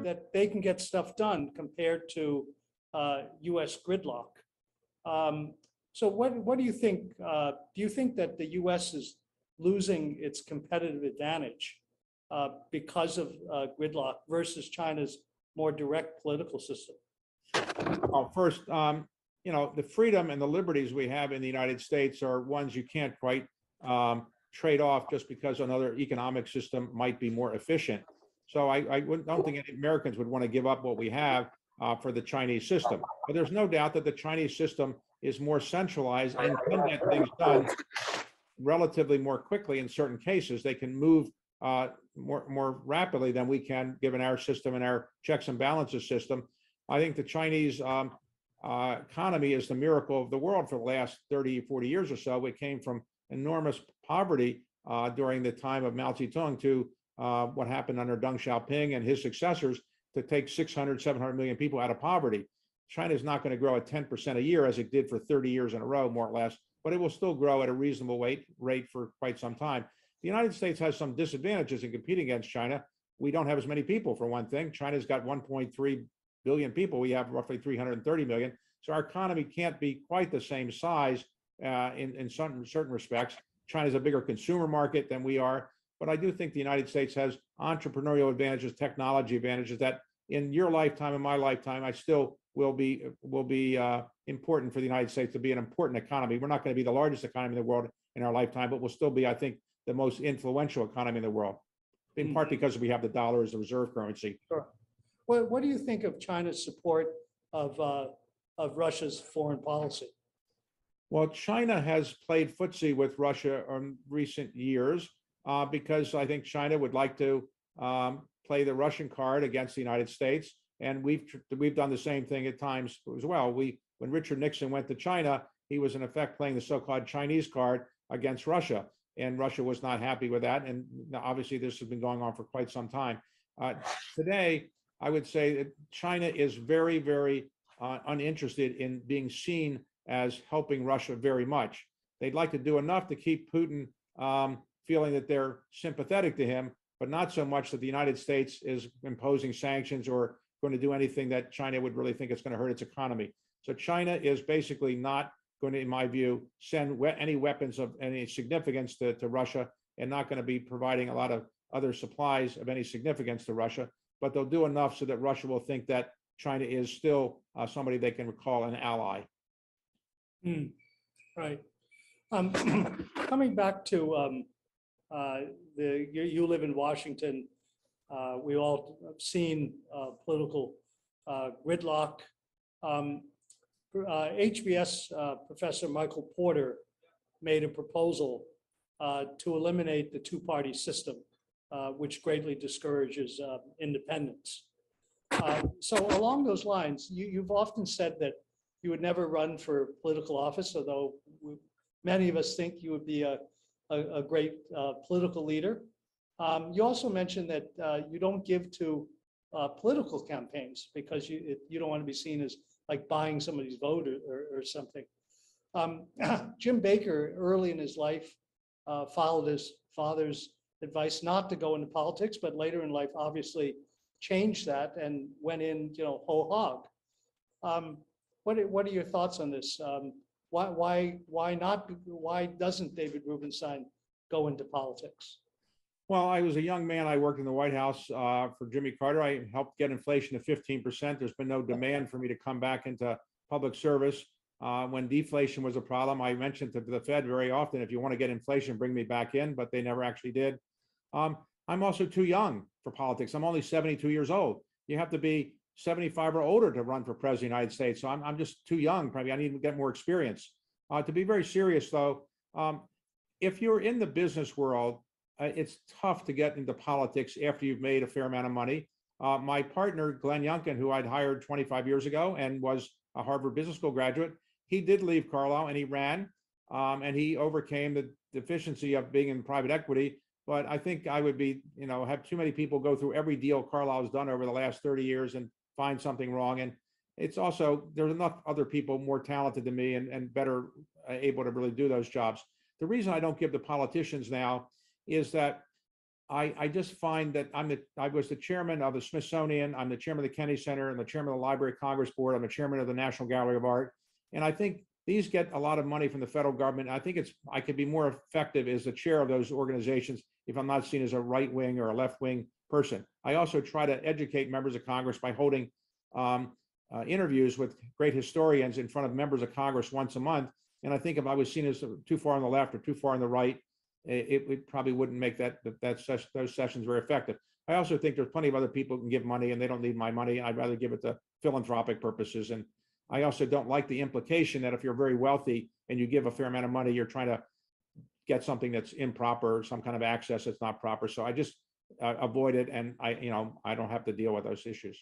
that they can get stuff done compared to U.S. gridlock. So what do you think? Do you think that the U.S. is losing its competitive advantage because of gridlock versus China's more direct political system? Well, first, the freedom and the liberties we have in the United States are ones you can't quite trade off just because another economic system might be more efficient. So I don't think any Americans would want to give up what we have for the Chinese system. But there's no doubt that the Chinese system is more centralized and can get things done relatively more quickly in certain cases. They can move more rapidly than we can, given our system and our checks and balances system. I think the Chinese economy is the miracle of the world for the last 30, 40 years or so. We came from enormous poverty during the time of Mao Zedong to what happened under Deng Xiaoping and his successors to take 600, 700 million people out of poverty. China is not going to grow at 10% a year as it did for 30 years in a row, more or less, but it will still grow at a reasonable rate for quite some time. The United States has some disadvantages in competing against China. We don't have as many people, for one thing. China's got 1.3 billion people. We have roughly 330 million. So our economy can't be quite the same size in certain respects. China's a bigger consumer market than we are. But I do think the United States has entrepreneurial advantages, technology advantages that in your lifetime and my lifetime, I still will be important for the United States to be an important economy. We're not going to be the largest economy in the world in our lifetime, but we'll still be, I think, the most influential economy in the world, in part because we have the dollar as the reserve currency. Sure. What do you think of China's support of Russia's foreign policy? Well, China has played footsie with Russia in recent years because I think China would like to play the Russian card against the United States. And we've done the same thing at times as well. When Richard Nixon went to China, he was in effect playing the so-called Chinese card against Russia. And Russia was not happy with that. And obviously, this has been going on for quite some time. Today, I would say that China is very, very uninterested in being seen as helping Russia very much. They'd like to do enough to keep Putin feeling that they're sympathetic to him, but not so much that the United States is imposing sanctions or going to do anything that China would really think it's going to hurt its economy. So China is basically not going to, in my view, send any weapons of any significance to Russia, and not going to be providing a lot of other supplies of any significance to Russia. But they'll do enough so that Russia will think that China is still somebody they can call an ally. Right. Coming back to you live in Washington. We all have seen political gridlock. HBS Professor Michael Porter made a proposal to eliminate the two-party system, which greatly discourages independence. So along those lines, you've often said that you would never run for political office, although many of us think you would be a great political leader. You also mentioned that you don't give to political campaigns because you don't want to be seen as like buying somebody's vote or something. Jim Baker, early in his life, followed his father's advice not to go into politics, but later in life, obviously changed that and went in, whole hog. What are your thoughts on this? Why not? Why doesn't David Rubenstein go into politics? Well, I was a young man. I worked in the White House for Jimmy Carter. I helped get inflation to 15%. There's been no demand for me to come back into public service. When deflation was a problem, I mentioned to the Fed very often, if you want to get inflation, bring me back in, but they never actually did. I'm also too young for politics. I'm only 72 years old. You have to be 75 or older to run for president of the United States. So I'm just too young. Probably I need to get more experience. To be very serious, though, if you're in the business world, it's tough to get into politics after you've made a fair amount of money. My partner, Glenn Youngkin, who I'd hired 25 years ago and was a Harvard Business School graduate, he did leave Carlyle and he ran, and he overcame the deficiency of being in private equity. But I think I would be, have too many people go through every deal Carlyle's done over the last 30 years and find something wrong. And it's also, there's enough other people more talented than me and better able to really do those jobs. The reason I don't give to politicians now is that I just find that I was the chairman of the Smithsonian, I'm the chairman of the Kennedy Center, I'm the chairman of the Library of Congress Board, I'm the chairman of the National Gallery of Art. And I think these get a lot of money from the federal government. I think I could be more effective as the chair of those organizations if I'm not seen as a right wing or a left wing person. I also try to educate members of Congress by holding interviews with great historians in front of members of Congress once a month. And I think if I was seen as too far on the left or too far on the right, it probably wouldn't make those sessions very effective. I also think there's plenty of other people who can give money and they don't need my money. I'd rather give it to philanthropic purposes. And I also don't like the implication that if you're very wealthy and you give a fair amount of money, you're trying to get something that's improper, some kind of access that's not proper. So I just avoid it, and I don't have to deal with those issues.